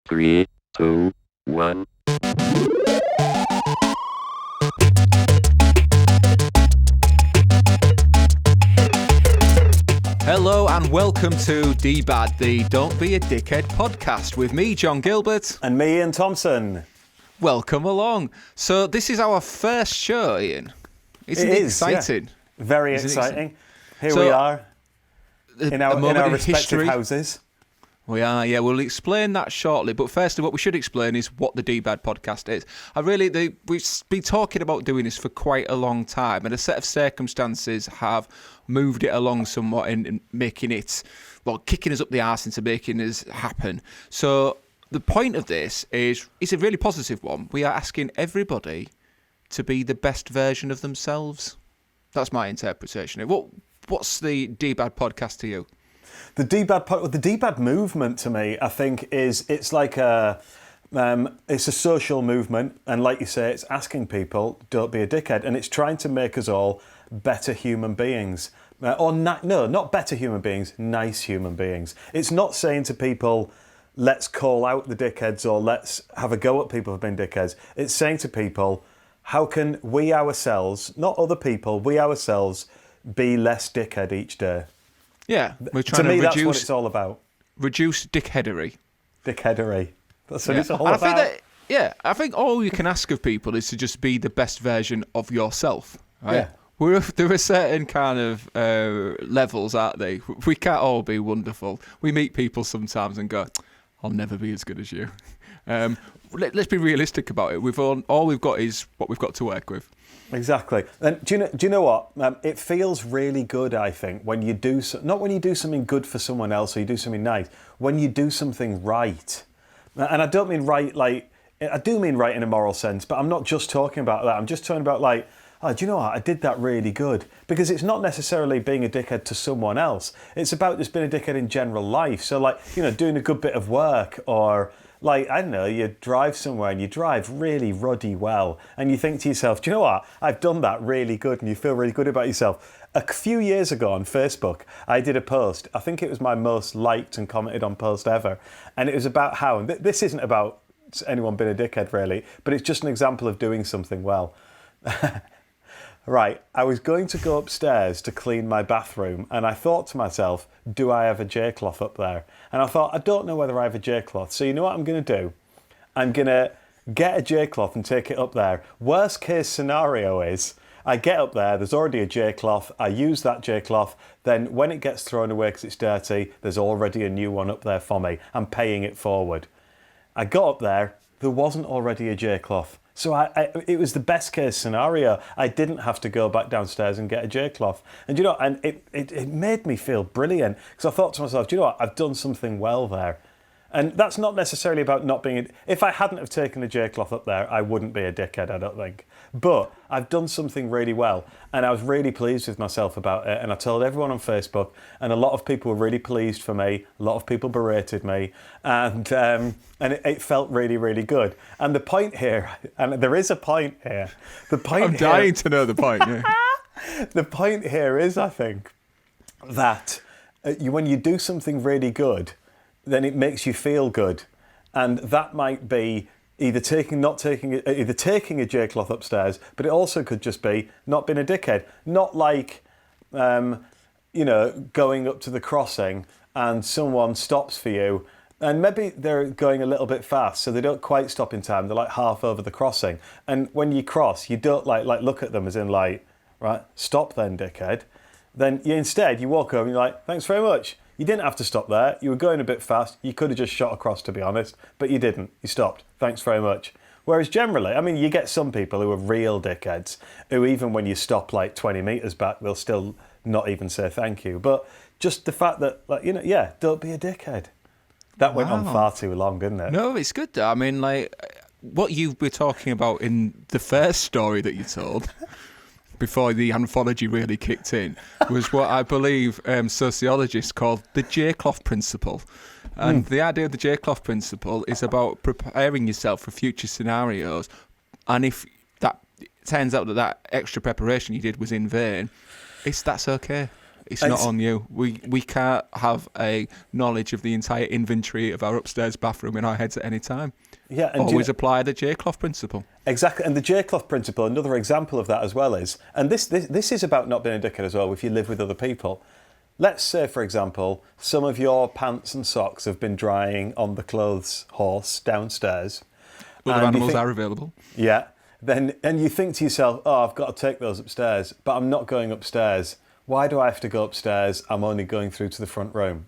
3, 2, 1. Hello and welcome to DBAD, the Don't Be a Dickhead podcast with me, John Gilbert. And me, Iain Thompson. Welcome along. So this is our first show, Iain. Isn't it exciting? Yeah. Very exciting. Here So, we are in our in respective history. houses. We are, yeah. We'll explain that shortly. But firstly, what we should explain is what the DBAD podcast is. We've been talking about doing this for quite a long time, and a set of circumstances have moved it along somewhat in making it, well, kicking us up the arse into making this happen. So the point of this is, it's a really positive one. We are asking everybody to be the best version of themselves. That's my interpretation. What's the DBAD podcast to you? The DBAD movement to me, I think, it's like it's a social movement, and like you say, it's asking people, don't be a dickhead, and it's trying to make us all better human beings. Not better human beings, nice human beings. It's not saying to people, let's call out the dickheads or let's have a go at people who've been dickheads. It's saying to people, how can we ourselves, not other people, we ourselves, be less dickhead each day? Yeah, we're trying to me, reduce, that's what it's all about. Reduce dickheadery. Dickheadery. That's what it's all and about. I think all you can ask of people is to just be the best version of yourself. Right? Yeah. There are certain kind of levels, aren't they? We can't all be wonderful. We meet people sometimes and go, I'll never be as good as you. Let's be realistic about it. All we've got is what we've got to work with. Exactly. And do you know what? It feels really good, I think, when you do not when you do something good for someone else or you do something nice, when you do something right. And I don't mean right I do mean right in a moral sense, but I'm not just talking about that. I'm just talking about do you know what? I did that really good. Because it's not necessarily being a dickhead to someone else. It's about just being a dickhead in general life. So doing a good bit of work, or I don't know, you drive somewhere and you drive really ruddy well and you think to yourself, do you know what? I've done that really good, and you feel really good about yourself. A few years ago on Facebook, I did a post. I think it was my most liked and commented on post ever. And it was about how, and this isn't about anyone being a dickhead really, but it's just an example of doing something well. Right, I was going to go upstairs to clean my bathroom, and I thought to myself, do I have a J-cloth up there? And I thought, I don't know whether I have a J-cloth. So you know what I'm going to do? I'm going to get a J-cloth and take it up there. Worst case scenario is, I get up there, there's already a J-cloth, I use that J-cloth, then when it gets thrown away because it's dirty, there's already a new one up there for me. I'm paying it forward. I got up there wasn't already a J-cloth. So it was the best case scenario. I didn't have to go back downstairs and get a J-cloth. And it made me feel brilliant, because I thought to myself, do you know what? I've done something well there. And that's not necessarily about not being... If I hadn't have taken a J-cloth up there, I wouldn't be a dickhead, I don't think. But I've done something really well, and I was really pleased with myself about it, and I told everyone on Facebook, and a lot of people were really pleased for me. A lot of people berated me, and it felt really, really good. And the point here, and there is a point here. I'm dying to know the point. Yeah. The point here is, I think, that when you do something really good, then it makes you feel good, and that might be either taking a J-cloth upstairs, but it also could just be not being a dickhead. Not going up to the crossing and someone stops for you, and maybe they're going a little bit fast, so they don't quite stop in time. They're half over the crossing, and when you cross, you don't look at them as in right, stop then, dickhead. Then instead you walk over and you're like, thanks very much. You didn't have to stop there. You were going a bit fast. You could have just shot across, to be honest, but you didn't. You stopped. Thanks very much. Whereas generally, you get some people who are real dickheads who, even when you stop 20 metres back, they'll still not even say thank you. But just the fact that, don't be a dickhead. That went on far too long, didn't it? No, it's good though. What you were talking about in the first story that you told... before the anthology really kicked in, was what I believe sociologists call the J-cloth principle. And the idea of the J-cloth principle is about preparing yourself for future scenarios. And if that turns out that extra preparation you did was in vain, that's okay. It's not on you. We can't have a knowledge of the entire inventory of our upstairs bathroom in our heads at any time. Yeah, and always apply the J-cloth principle. Exactly, and the J-cloth principle, another example of that as well is, and this is about not being a dickhead as well, if you live with other people. Let's say, for example, some of your pants and socks have been drying on the clothes horse downstairs. Other animals are available. Yeah. And you think to yourself, oh, I've got to take those upstairs, but I'm not going upstairs. Why do I have to go upstairs? I'm only going through to the front room.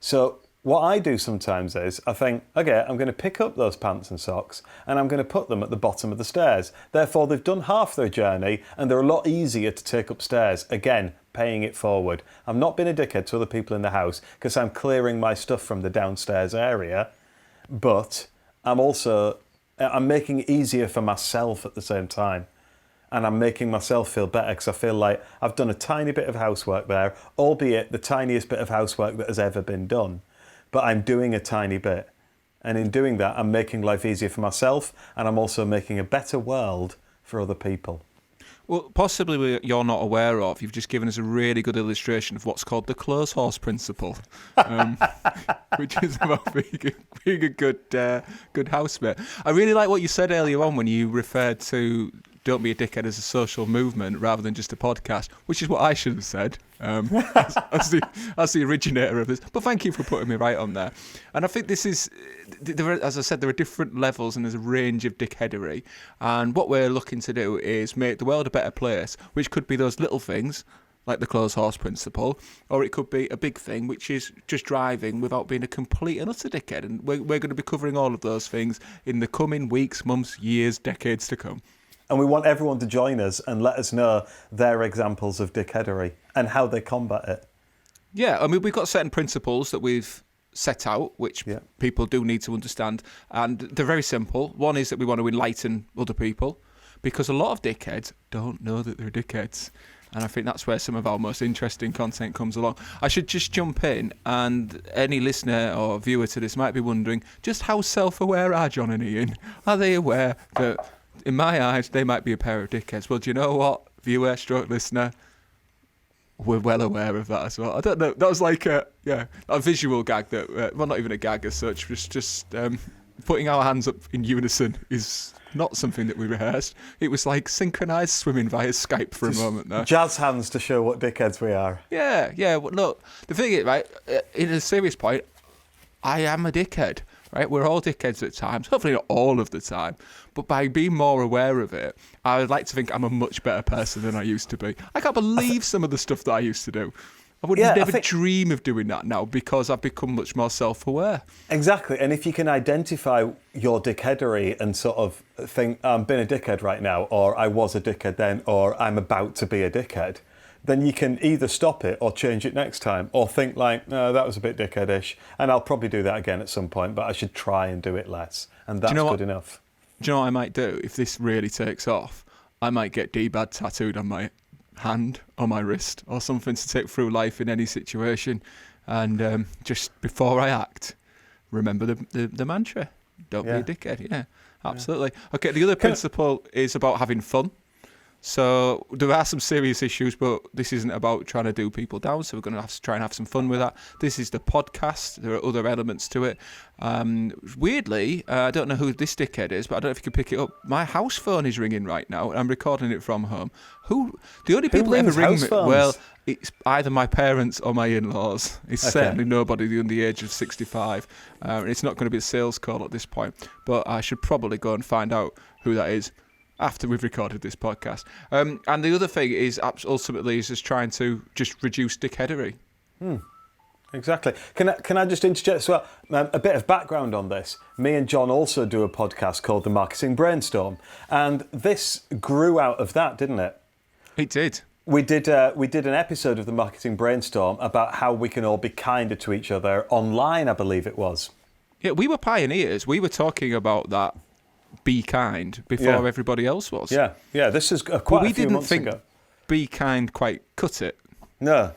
So what I do sometimes is I think, okay, I'm going to pick up those pants and socks and I'm going to put them at the bottom of the stairs. Therefore, they've done half their journey and they're a lot easier to take upstairs. Again, paying it forward. I'm not being a dickhead to other people in the house because I'm clearing my stuff from the downstairs area, but I'm making it easier for myself at the same time. And I'm making myself feel better because I feel like I've done a tiny bit of housework there, albeit the tiniest bit of housework that has ever been done. But I'm doing a tiny bit. And in doing that, I'm making life easier for myself and I'm also making a better world for other people. Well, possibly you're not aware of. You've just given us a really good illustration of what's called the clothes horse principle, which is about being a good housemate. I really like what you said earlier on when you referred to Don't Be a Dickhead as a social movement rather than just a podcast, which is what I should have said as the originator of this. But thank you for putting me right on there. And I think this is, as I said, there are different levels and there's a range of dickheadery. And what we're looking to do is make the world a better place, which could be those little things, like the clothes horse principle, or it could be a big thing, which is just driving without being a complete and utter dickhead. And we're going to be covering all of those things in the coming weeks, months, years, decades to come. And we want everyone to join us and let us know their examples of dickheadery and how they combat it. Yeah, I mean, we've got certain principles that we've set out, which people do need to understand. And they're very simple. One is that we want to enlighten other people because a lot of dickheads don't know that they're dickheads. And I think that's where some of our most interesting content comes along. I should just jump in, and any listener or viewer to this might be wondering, just how self-aware are John and Iain? Are they aware that, in my eyes, they might be a pair of dickheads? Well, do you know what, viewer stroke listener? We're well aware of that as well. I don't know. That was like a visual gag that, well, not even a gag as such. Just putting our hands up in unison is not something that we rehearsed. It was like synchronised swimming via Skype for a moment there. Jazz hands to show what dickheads we are. Yeah. Well, look, the thing is, right, in a serious point, I am a dickhead. Right, we're all dickheads at times. Hopefully not all of the time, but by being more aware of it, I would like to think I'm a much better person than I used to be. I can't believe some of the stuff that I used to do. I would never dream of doing that now because I've become much more self-aware. Exactly, and if you can identify your dickheadery and sort of think, I'm being a dickhead right now, or I was a dickhead then, or I'm about to be a dickhead, then you can either stop it or change it next time, or think like, no, that was a bit dickheadish, and I'll probably do that again at some point, but I should try and do it less, and that's good enough. Do you know what I might do if this really takes off? I might get DBAD tattooed on my hand or my wrist or something to take through life in any situation, and just before I act, remember the mantra: don't be a dickhead. Yeah, absolutely. Okay, the other principle is about having fun. So there are some serious issues, but this isn't about trying to do people down, so we're going to have to try and have some fun with that. This is the podcast. There are other elements to it. Weirdly, I don't know who this dickhead is, but I don't know if you can pick it up. My house phone is ringing right now, and I'm recording it from home. The only people that ever ring me, well, it's either my parents or my in-laws. It's certainly nobody under the age of 65. It's not going to be a sales call at this point, but I should probably go and find out who that is after we've recorded this podcast. And the other thing is ultimately is just trying to just reduce dickheadery. Exactly. Can I just interject as well? A bit of background on this. Me and John also do a podcast called The Marketing Brainstorm, and this grew out of that, didn't it? It did. We did an episode of The Marketing Brainstorm about how we can all be kinder to each other online, I believe it was. Yeah, we were pioneers. We were talking about that. Be kind before everybody else was. Yeah. This is quite a few months ago. We didn't think be kind quite cut it. No.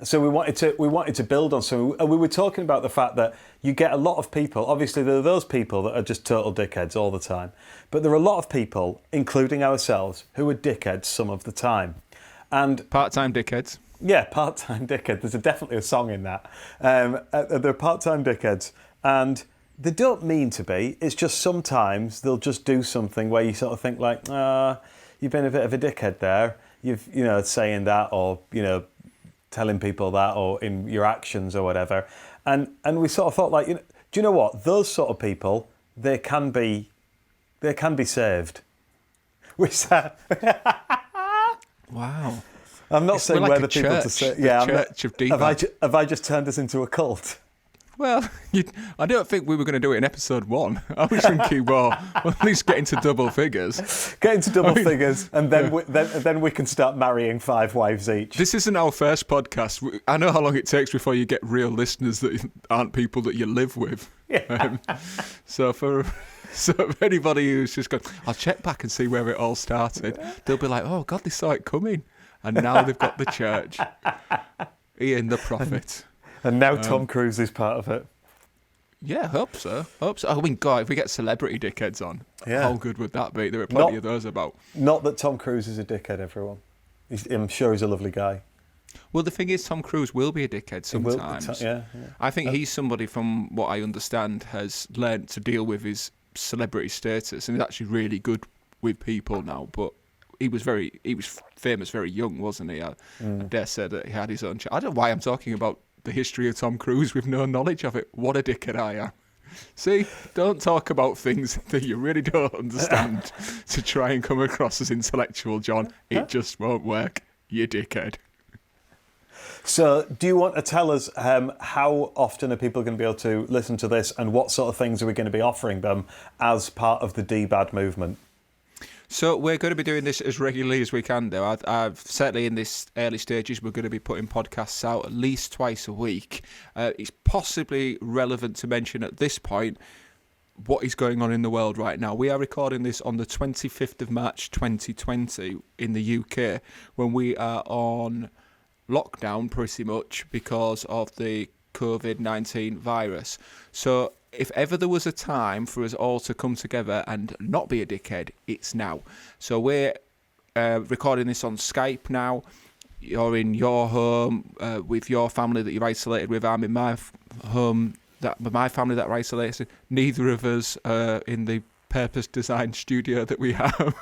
So we wanted to build on some. And we were talking about the fact that you get a lot of people. Obviously, there are those people that are just total dickheads all the time, but there are a lot of people, including ourselves, who are dickheads some of the time. And part-time dickheads. Yeah, part-time dickhead. There's definitely a song in that. They're part-time dickheads, and they don't mean to be. It's just sometimes they'll just do something where you sort of think like, you've been a bit of a dickhead there. You've, saying that, or, telling people that, or in your actions or whatever. And we sort of thought like, do you know what? Those sort of people, they can be saved. We said, wow. I'm not saying like we're a the people to church, say. the Yeah, church of have I just turned us into a cult? Well, I don't think we were going to do it in episode 1. I was thinking, well, at least get into double figures. Get into double figures, and then we can start marrying 5 wives each. This isn't our first podcast. I know how long it takes before you get real listeners that aren't people that you live with. Yeah. So for anybody who's just going, I'll check back and see where it all started, they'll be like, oh, God, they saw it coming. And now they've got the church. Iain the prophet. And now Tom Cruise is part of it. Yeah, hope so. I mean, God, if we get celebrity dickheads on, how good would that be? There are plenty of those about. Not that Tom Cruise is a dickhead, everyone. I'm sure he's a lovely guy. Well, the thing is, Tom Cruise will be a dickhead sometimes. Yeah. I think he's somebody, from what I understand, has learned to deal with his celebrity status and is actually really good with people now. But he was famous very young, wasn't he? I dare say that he had his own. I don't know why I'm talking about the history of Tom Cruise with no knowledge of it. What a dickhead I am. See, don't talk about things that you really don't understand to try and come across as intellectual, John. It just won't work. You dickhead. So, do you want to tell us how often are people going to be able to listen to this, and what sort of things are we going to be offering them as part of the DBAD movement? So we're going to be doing this as regularly as we can do. I've certainly in this early stages, we're going to be putting podcasts out at least twice a week. It's possibly relevant to mention at this point what is going on in the world right now. We are recording this on the 25th of March 2020 in the UK, when we are on lockdown pretty much because of the COVID-19 virus. So if ever there was a time for us all to come together and not be a dickhead, it's now. So we're recording this on Skype now. You're in your home with your family that you're isolated with. I'm in my home, my family that are isolated. Neither of us are in the purpose-designed studio that we have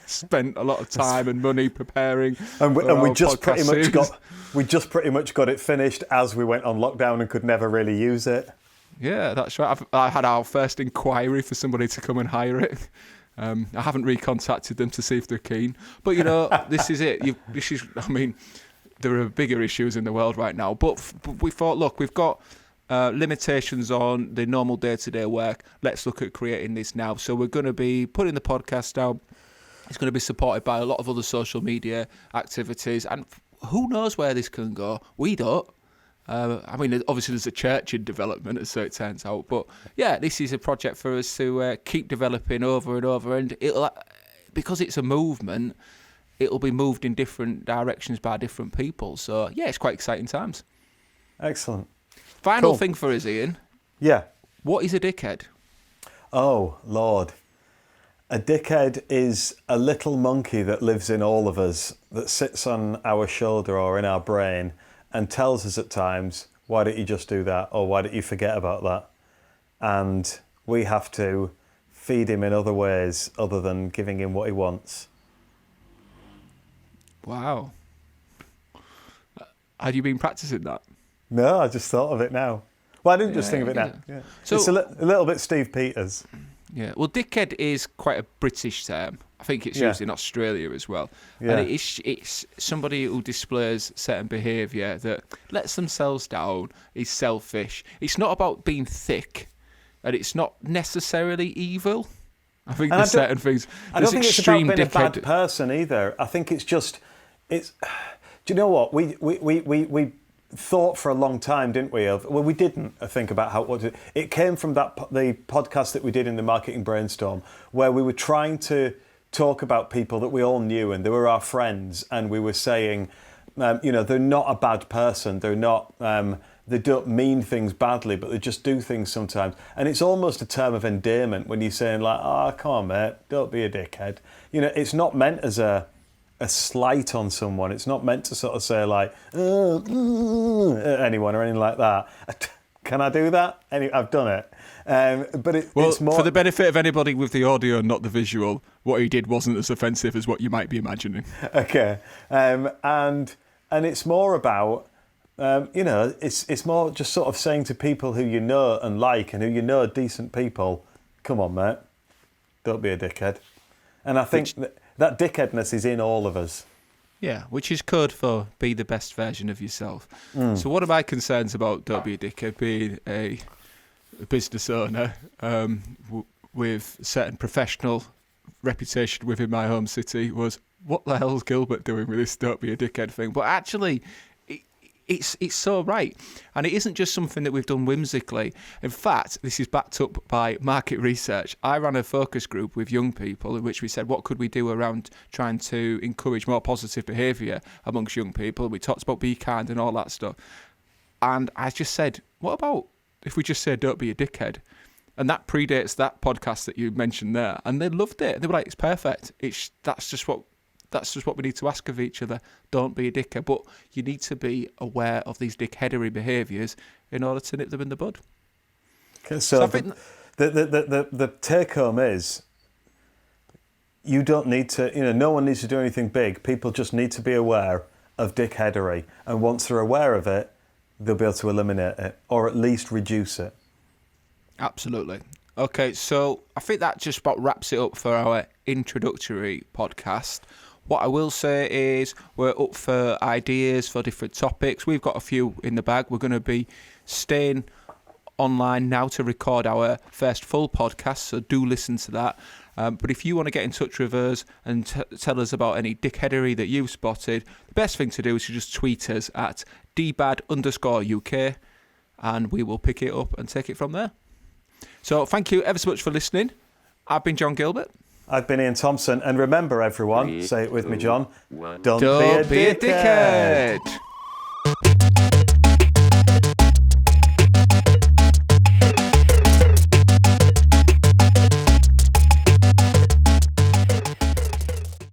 spent a lot of time and money preparing. And we just pretty much got it finished as we went on lockdown and could never really use it. Yeah, that's right. I had our first inquiry for somebody to come and hire it. I haven't recontacted them to see if they're keen. But, this is it. There are bigger issues in the world right now. But we thought, look, we've got limitations on the normal day-to-day work. Let's look at creating this now. So we're going to be putting the podcast out. It's going to be supported by a lot of other social media activities. And who knows where this can go? We don't. Obviously there's a church in development, so it turns out. But yeah, this is a project for us to keep developing over and over. And because it's a movement, it'll be moved in different directions by different people. So yeah, it's quite exciting times. Excellent. Final thing for us, Iain. Yeah. What is a dickhead? Oh, Lord. A dickhead is a little monkey that lives in all of us, that sits on our shoulder or in our brain and tells us at times, why don't you just do that? Or why don't you forget about that? And we have to feed him in other ways other than giving him what he wants. Wow. Had you been practicing that? No, I just thought of it now. Well, I didn't just think of it now. Yeah. So it's a little bit Steve Peters. Yeah, well, dickhead is quite a British term. I think it's used in Australia as well. Yeah. And it's somebody who displays certain behaviour that lets themselves down, is selfish. It's not about being thick, and it's not necessarily evil. I think there's certain things. I don't think it's about being a bad person either. I think it's just, do you know what? We thought for a long time, didn't we? We didn't think about it came from the podcast that we did in the Marketing Brainstorm, where we were trying to talk about people that we all knew and they were our friends, and we were saying, they're not a bad person, they're not, they don't mean things badly, but they just do things sometimes. And it's almost a term of endearment when you're saying like, oh, come on, mate, don't be a dickhead. It's not meant as a a slight on someone. It's not meant to sort of say like anyone or anything like that. Can I do that? I've done it. But it's more... for the benefit of anybody with the audio and not the visual, what he did wasn't as offensive as what you might be imagining. Okay. And it's more about, it's more just sort of saying to people who you know and like and who you know are decent people, come on, mate, don't be a dickhead. And I think that dickheadness is in all of us. Yeah, which is code for be the best version of yourself. So one of my concerns about don't be a dickhead, being a business owner with certain professional reputation within my home city, was what the hell's Gilbert doing with this don't be a dickhead thing? But actually, it's so right. And it isn't just something that we've done whimsically. In fact, this is backed up by market research. I ran a focus group with young people in which we said, what could we do around trying to encourage more positive behaviour amongst young people? We talked about be kind and all that stuff. And I just said, what about if we just say don't be a dickhead? And that predates that podcast that you mentioned there. And they loved it. They were like, it's perfect. That's just what we need to ask of each other. Don't be a dickhead. But you need to be aware of these dickheadery behaviours in order to nip them in the bud. Okay, so I think the take home is, you don't need to, no one needs to do anything big. People just need to be aware of dickheadery. And once they're aware of it, they'll be able to eliminate it or at least reduce it. Absolutely. Okay, so I think that just about wraps it up for our introductory podcast. What I will say is we're up for ideas for different topics. We've got a few in the bag. We're going to be staying online now to record our first full podcast, so do listen to that. But if you want to get in touch with us and tell us about any dickheadery that you've spotted, the best thing to do is to just tweet us at DBAD_UK, and we will pick it up and take it from there. So thank you ever so much for listening. I've been John Gilbert. I've been Iain Thompson. And remember, everyone, say it with me, John, don't be a dickhead.